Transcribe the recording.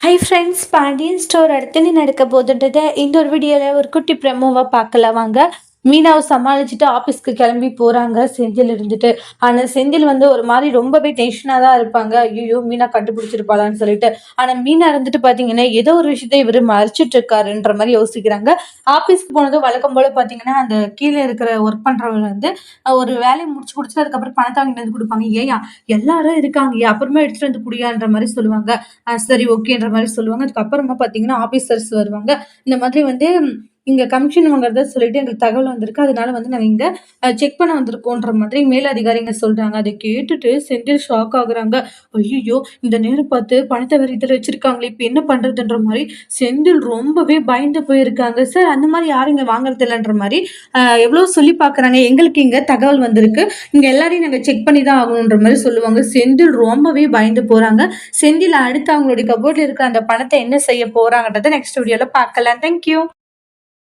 Hi friends, Pandian store அடுத்து என்ன நடக்க போகுதுன்றத இந்த ஒரு வீடியோவில் ஒரு குட்டி ப்ரெமோவாக பார்க்கலாம் வாங்க. மீனாவை சமாளிச்சுட்டு ஆஃபீஸ்க்கு கிளம்பி போகிறாங்க செந்தில் இருந்துட்டு. ஆனால் செந்தில் வந்து ஒரு மாதிரி ரொம்பவே டென்ஷனாக தான் இருப்பாங்க. ஐயோ மீனா கண்டுபிடிச்சிருப்பாளான்னு சொல்லிட்டு. ஆனால் மீனா இருந்துட்டு பார்த்தீங்கன்னா ஏதோ ஒரு விஷயத்தை இவர் மறைச்சிட்டு இருக்காருன்ற மாதிரி யோசிக்கிறாங்க. ஆஃபீஸ்க்கு போனதும் வழக்கம் போல் பார்த்தீங்கன்னா அந்த கீழே இருக்கிற ஒர்க் பண்ணுறவங்க வந்து ஒரு வேலையை முடிச்சு கொடுத்துட்டு அதுக்கப்புறம் பணத்தை வாங்கிட்டு வந்து கொடுப்பாங்க. ஏயா எல்லாரும் இருக்காங்க, அப்புறமா எடுத்துட்டு வந்து குடியான்ற மாதிரி சொல்லுவாங்க. சரி ஓகேன்ற மாதிரி சொல்லுவாங்க. அதுக்கப்புறமா பார்த்தீங்கன்னா ஆஃபீசர்ஸ் வருவாங்க. இந்த மாதிரி வந்து இங்க கமிஷன் வாங்குறதா சொல்லிட்டு எங்களுக்கு தகவல் வந்திருக்கு. அதனால வந்து நாங்க இங்க செக் பண்ண வந்திருக்கோன்ற மாதிரி மேலதிகாரிங்க சொல்றாங்க. அதை கேட்டுட்டு செந்தில் ஷாக் ஆகுறாங்க. ஐய்யய்யோ! இந்த நேரம் பார்த்து பணத்த வேற இதுல வச்சிருக்காங்களே! இப்ப என்ன பண்றதுன்ற மாரி செந்தில் ரொம்பவே பயந்து போயிருக்காங்க. சார் அந்த மாரி யாரும் இங்க வாங்குறது இல்லன்ற மாரி எவ்வளோ சொல்லி பார்க்குறாங்க. எங்களுக்கு இங்க தகவல் வந்திருக்கு. இங்க எல்லாரையும் நாங்க செக் பண்ணி தான் ஆகணுன்ற மாரி சொல்லுவாங்க. செந்தில் ரொம்பவே பயந்து போறாங்க. செந்தில் அடுத்து அவங்களுடைய கபோர்ட்ல இருக்கிற அந்த பணத்த என்ன செய்ய போறாங்கன்றத நெக்ஸ்ட் வீடியோல பார்க்கலாம். Thank you.